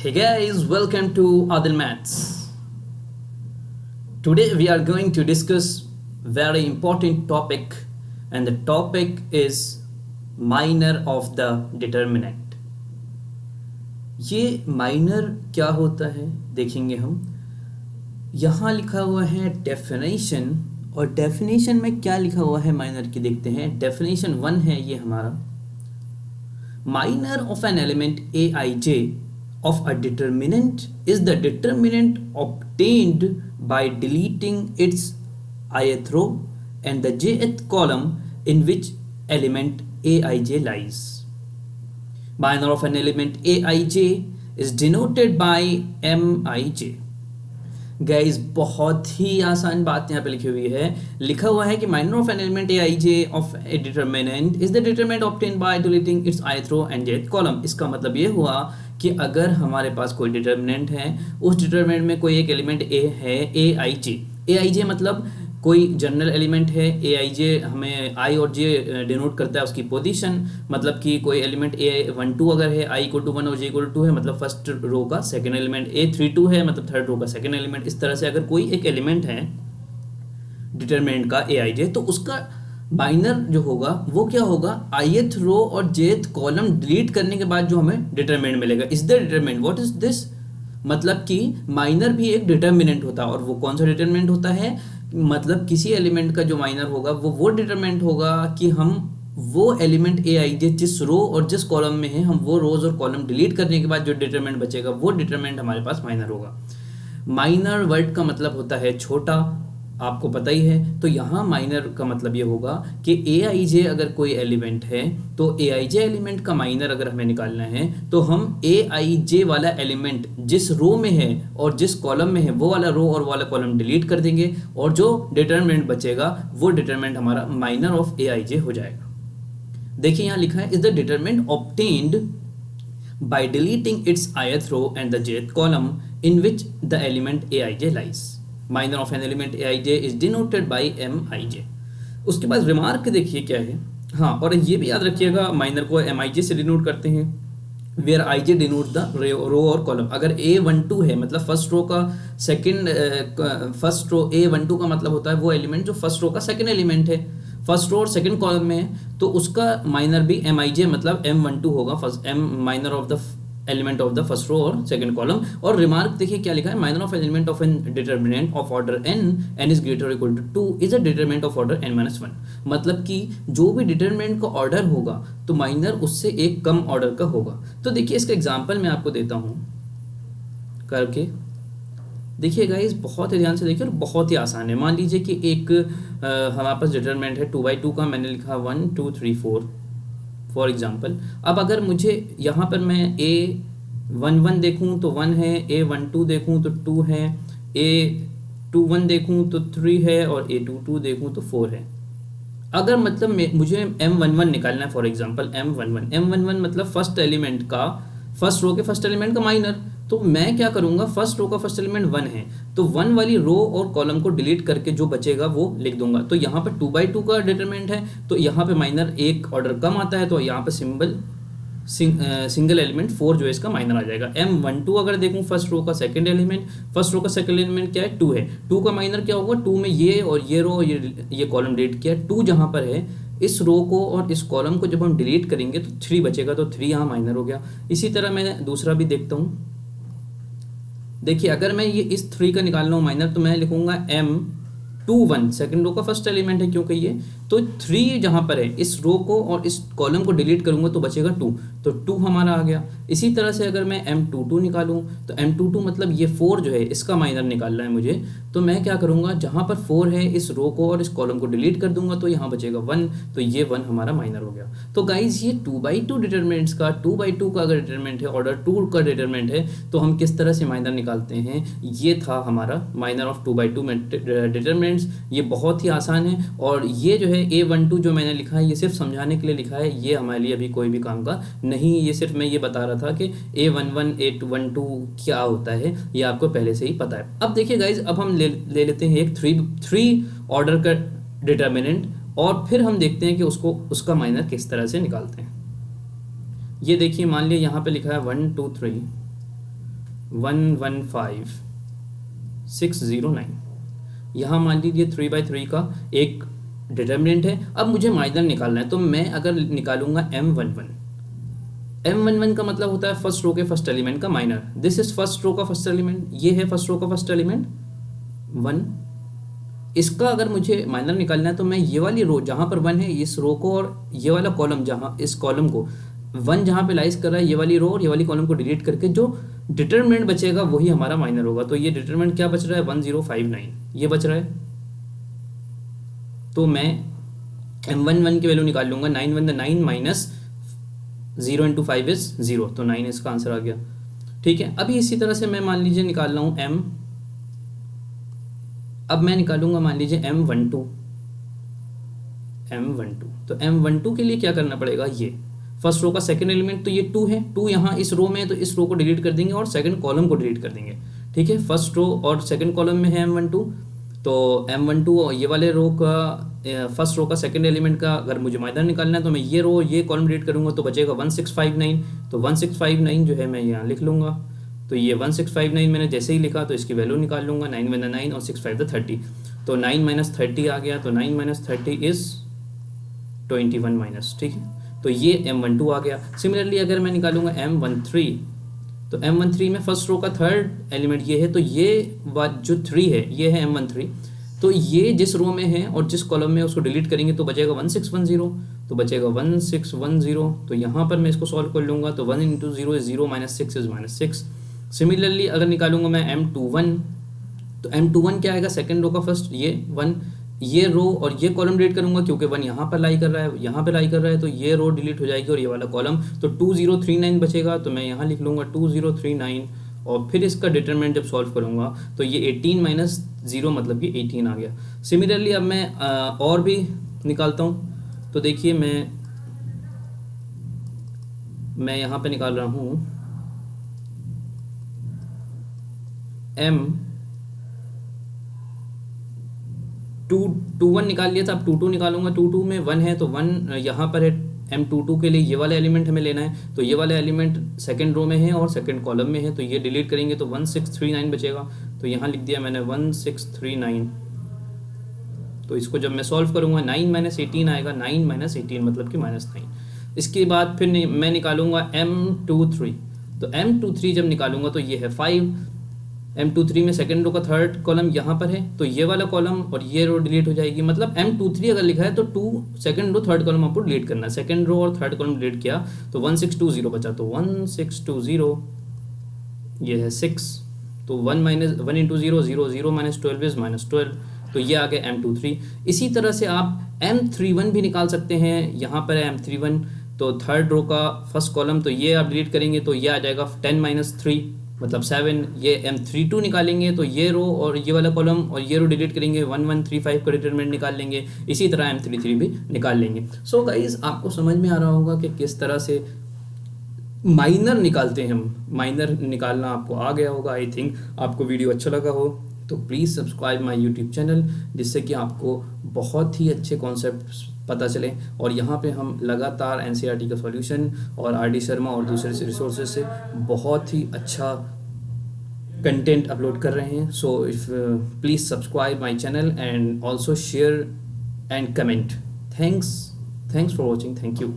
Hey guys, welcome to Adil Maths. Today we are going to discuss very important topic and the topic is minor of the determinant. ये minor क्या होता है देखेंगे हम. यहाँ लिखा हुआ है डेफिनेशन और डेफिनेशन में क्या लिखा हुआ है माइनर की देखते हैं. डेफिनेशन 1 है ये हमारा. Minor of an element A I J of a determinant is the determinant obtained by deleting its ith row and the jth column in which element aij lies. Minor of an element aij is denoted by mij. Guys बहुत ही आसान बात यहाँ पे लिखी हुई है. लिखा हुआ है कि minor of an element aij of A determinant is the determinant obtained by deleting it's ith row and jth column. इसका मतलब ये हुआ कि अगर हमारे पास कोई डिटरमिनेंट है, उस डिटरमिनेंट में कोई एक एलिमेंट ए है aij मतलब कोई जनरल एलिमेंट है. aij हमें i और j डिनोट करता है उसकी पोजीशन. मतलब कि कोई एलिमेंट a12 अगर है, i = 1 और j = 2 है मतलब फर्स्ट रो का सेकंड एलिमेंट. a32 है मतलब थर्ड रो का सेकंड एलिमेंट. इस तरह से अगर कोई एक एलिमेंट है डिटरमिनेंट का aij तो उसका माइनर जो होगा वो क्या होगा, ith रो और jth कॉलम डिलीट करने के बाद जो हमें डिटरमिनेंट मिलेगा is the determinant. What is this? मतलब कि माइनर भी एक डिटरमिनेंट होता है. और वो कौन सा डिटरमिनेंट होता है? मतलब किसी एलिमेंट का जो माइनर होगा वो डिटरमिनेंट होगा कि हम वो एलिमेंट aij जिस रो और जिस कॉलम में है, हम वो रोज और कॉलम डिलीट करने के बाद जो डिटरमिनेंट बचेगा वो डिटरमिनेंट हमारे पास माइनर होगा. माइनर वर्ड का मतलब होता है छोटा, आपको पता ही है. तो यहाँ माइनर का मतलब ये होगा कि aij अगर कोई एलिमेंट है तो aij एलिमेंट का माइनर अगर हमें निकालना है तो हम aij वाला एलिमेंट जिस रो में है और जिस कॉलम में है वो वाला रो और वाला कॉलम डिलीट कर देंगे और जो डिटरमिनेंट बचेगा वो डिटरमिनेंट हमारा माइनर ऑफ aij हो जाएगा. देखिए यहाँ लिखा है is the determinant obtained by deleting its ith row and the jth column in which the element aij lies. Minor of an element aij is denoted by mij. उसके बाद remark देखिए क्या है. हाँ, और ये भी याद रखिएगा माइनर को mij से डिनोट करते हैं where ij denote the row और कॉलम. अगर a12 है मतलब फर्स्ट रो का सेकंड, फर्स्ट रो a12 का मतलब होता है वो एलिमेंट जो फर्स्ट रो का सेकंड एलिमेंट है, फर्स्ट रो और सेकंड कॉलम में है, तो उसका माइनर भी mij मतलब m12 होगा. First m minor of the element of the first row और सेकंड कॉलम. और रिमार्क देखिए क्या लिखा है, minor of element of an determinant of order n is greater equal to 2 is a determinant of order n-1. मतलब कि जो भी डिटरमिनेंट का ऑर्डर होगा तो माइनर उससे एक कम ऑर्डर का होगा. तो देखिए इसका एग्जाम्पल मैं आपको देता हूँ करके. देखिए गाइस बहुत ही ध्यान से देखिए और बहुत ही आसान है. मान लीजिए कि एक हमारे पास डिटरमिनेंट है 2/2 का, मैंने लिखा 1 2 3 4 फॉर एग्जांपल. अब अगर मुझे यहाँ पर मैं a11 देखूँ तो 1 है, a12 देखूँ तो 2 है, a21 देखूँ तो 3 है और a22 देखूँ तो 4 है. अगर मतलब मुझे m11 निकालना है फॉर एग्जांपल m11 मतलब फर्स्ट एलिमेंट का, फर्स्ट रो के फर्स्ट एलिमेंट का माइनर. तो मैं क्या करूंगा, फर्स्ट रो का फर्स्ट एलिमेंट 1 है तो 1 वाली रो और कॉलम को डिलीट करके जो बचेगा वो लिख दूंगा. तो यहाँ पर 2/2 का डिटरमिनेंट है तो यहाँ पे माइनर एक ऑर्डर कम आता है तो यहाँ पे सिंगल एलिमेंट 4 जो है इसका माइनर आ जाएगा. m12 अगर देखूँ फर्स्ट रो का सेकंड एलिमेंट, फर्स्ट रो का सेकंड एलिमेंट क्या है 2 है, 2 का माइनर क्या होगा, 2 में ये और ये रो ये कॉलम डिलीट किया, 2 जहाँ पर है इस रो को और इस कॉलम को जब हम डिलीट करेंगे तो 3 बचेगा तो 3 यहाँ माइनर हो गया. इसी तरह मैं दूसरा भी देखता हूँ. देखिए अगर मैं ये इस 3 का निकाल रहा हूँ माइनर तो मैं लिखूंगा m21 सेकंड रो का फर्स्ट एलिमेंट है क्योंकि ये तो 3 जहाँ पर है इस रो को और इस कॉलम को डिलीट करूंगा तो बचेगा 2 तो 2 हमारा आ गया. इसी तरह से अगर मैं m22 निकालूं तो m22 मतलब ये 4 जो है इसका माइनर निकालना है मुझे. तो मैं क्या करूंगा, जहाँ पर 4 है इस रो को और इस कॉलम को डिलीट कर दूंगा तो यहाँ बचेगा 1 तो ये 1 हमारा माइनर हो गया. तो गाइज ये 2/2 डिटरमिनेंट्स का 2/2 का अगर डिटरमिनेंट है, ऑर्डर 2 का डिटरमिनेंट है तो हम किस तरह से माइनर निकालते हैं. ये था हमारा माइनर ऑफ 2/2 डिटरमिनेंट्स. ये बहुत ही आसान है और ये जो है a12 जो मैंने लिखा है ये सिर्फ समझाने के लिए लिखा है, ये हमारे लिए अभी कोई भी काम का नहीं. ये सिर्फ मैं ये बता रहा था कि a11 a12 क्या होता है ये आपको पहले से ही पता है. अब देखिए गाइज अब हम ले लेते हैं एक 3 ऑर्डर का डिटरमिनेंट और फिर हम देखते हैं कि उसका माइनर किस तरह से निकालते हैं. ये देखिए मान लिया यहाँ पे लिखा है 1 2 3 115,609। यहाँ मान लीजिए 3/3 का एक डिटर्मिनेंट है। अब मुझे माइनर निकालना है, तो मैं अगर निकालूंगा M11 का मतलब होता है फर्स्ट रो के फर्स्ट एलिमेंट का minor. This is first row का फर्स्ट एलिमेंट, ये है फर्स्ट रो का फर्स्ट एलिमेंट 1। इसका अगर मुझे माइनर निकालना है तो मैं ये वाली रो जहाँ पर 1 है, इस रो को, और ये वाला कॉलम जहाँ, इस कॉलम को 1 जहाँ पे लाइज कर रहा है, ये वाली रो और ये वाली कॉलम को डिलीट करके जो डिटरमिनेंट बचेगा वही हमारा माइनर होगा। तो ये डिटरमिनेंट क्या बच रहा है, 1059 ये बच रहा है। तो मैं M11 की वैल्यू निकाल लूंगा। 9 1 9 माइनस 0 इंटू 5 इज 0, तो 9 इसका आंसर आ गया। ठीक है, अभी इसी तरह से मैं मान लीजिए निकाल रहा हूँ अब मैं निकालूंगा मान लीजिए M12। तो M12 के लिए क्या करना पड़ेगा, ये फर्स्ट रो का सेकंड एलिमेंट तो ये 2 है, 2 यहाँ इस रो में है तो इस रो को डिलीट कर देंगे और सेकंड कॉलम को डिलीट कर देंगे। ठीक है, फर्स्ट रो और सेकंड कॉलम में है M12, तो M12 ये वाले रो का फर्स्ट रो का सेकंड एलिमेंट का अगर मुझे माइनर निकालना है तो मैं ये रो ये कॉलम डिलीट करूँगा तो बचेगा 1659। तो 1659 जो है मैं यहाँ लिख लूँगा। तो ये 1659 मैंने जैसे ही लिखा तो इसकी वैल्यू निकाल लूँगा। 9 1 9 और 6 5 30, तो 9 माइनस 30 आ गया। तो 9 माइनस 30 इज़ 21 माइनस। ठीक है, तो ये M12 आ गया। सिमिलरली अगर मैं निकालूंगा M13, तो M13 में फर्स्ट रो का थर्ड एलिमेंट ये है, तो ये बात जो 3 है ये है M13। तो ये जिस रो में है और जिस कॉलम में उसको डिलीट करेंगे तो बचेगा 1610, तो बचेगा 1610। तो यहाँ पर मैं इसको सॉल्व कर लूँगा। तो 1 into 0 is 0 minus 6 is minus 6। Similarly अगर निकालूंगा मैं M21, तो M21 क्या आएगा, सेकेंड रो का फर्स्ट ये 1, ये रो और ये कॉलम डिलीट करूंगा क्योंकि 1 यहाँ पर लाई कर रहा है, यहाँ पे लाई कर रहा है, तो ये रो डिलीट हो जाएगी और ये वाला कॉलम। तो 2039 बचेगा, तो मैं यहाँ लिख लूँगा 2039। और फिर इसका डिटरमिनेंट जब सॉल्व करूँगा तो ये 18 माइनस 0 मतलब कि 18 आ गया। सिमिलरली अब मैं और भी निकालता हूँ। तो देखिए मैं यहाँ पे निकाल रहा हूँ M21 निकाल लिया था, अब 22 निकालूंगा। 22 में 1 है तो 1 यहाँ पर है। M22 के लिए ये वाला एलिमेंट हमें लेना है, तो ये वाला एलिमेंट सेकंड रो में है और सेकंड कॉलम में है, तो ये डिलीट करेंगे तो 1639 बचेगा। तो यहाँ लिख दिया मैंने 1639। तो इसको जब मैं सॉल्व करूँगा 9 माइनस 18 आएगा। 9 माइनस 18 मतलब कि -9। इसके बाद फिर मैं निकालूंगा M23। तो M23 जब निकालूंगा तो ये है 5। M23 में सेकंड रो का थर्ड कॉलम यहाँ पर है, तो ये वाला कॉलम और ये रो डिलीट हो जाएगी। मतलब M23 अगर लिखा है तो 2 सेकंड रो थर्ड कॉलम आपको डिलीट करना है। सेकंड रो और थर्ड कॉलम डिलीट किया तो 1620 बचा, तो 1620 ये है 6। तो 1 माइनस 1 इंटू 0 0 0 माइनस 12 इज -12। तो ये आ गया M23। इसी तरह से आप M31 भी निकाल सकते हैं। यहाँ पर है M31, तो थर्ड रो का फर्स्ट कॉलम, तो ये आप डिलीट करेंगे तो ये आ जाएगा 10 माइनस 3 मतलब 7। ये M32 निकालेंगे तो ये रो और ये वाला कॉलम और ये रो डिलीट करेंगे, 1135 का डिटरमिनेंट निकाल लेंगे। इसी तरह M33 भी निकाल लेंगे। सो गाइस, आपको समझ में आ रहा होगा कि किस तरह से माइनर निकालते हैं हम। माइनर निकालना आपको आ गया होगा। आई थिंक आपको वीडियो अच्छा लगा हो तो please subscribe my YouTube channel, जिससे कि आपको बहुत ही अच्छे कॉन्सेप्ट पता चले। और यहाँ पे हम लगातार NCERT का सॉल्यूशन और RD शर्मा और दूसरे रिसोर्सेज से बहुत ही अच्छा कंटेंट अपलोड कर रहे हैं। So if please subscribe my channel and also share and comment. Thanks for watching. Thank you.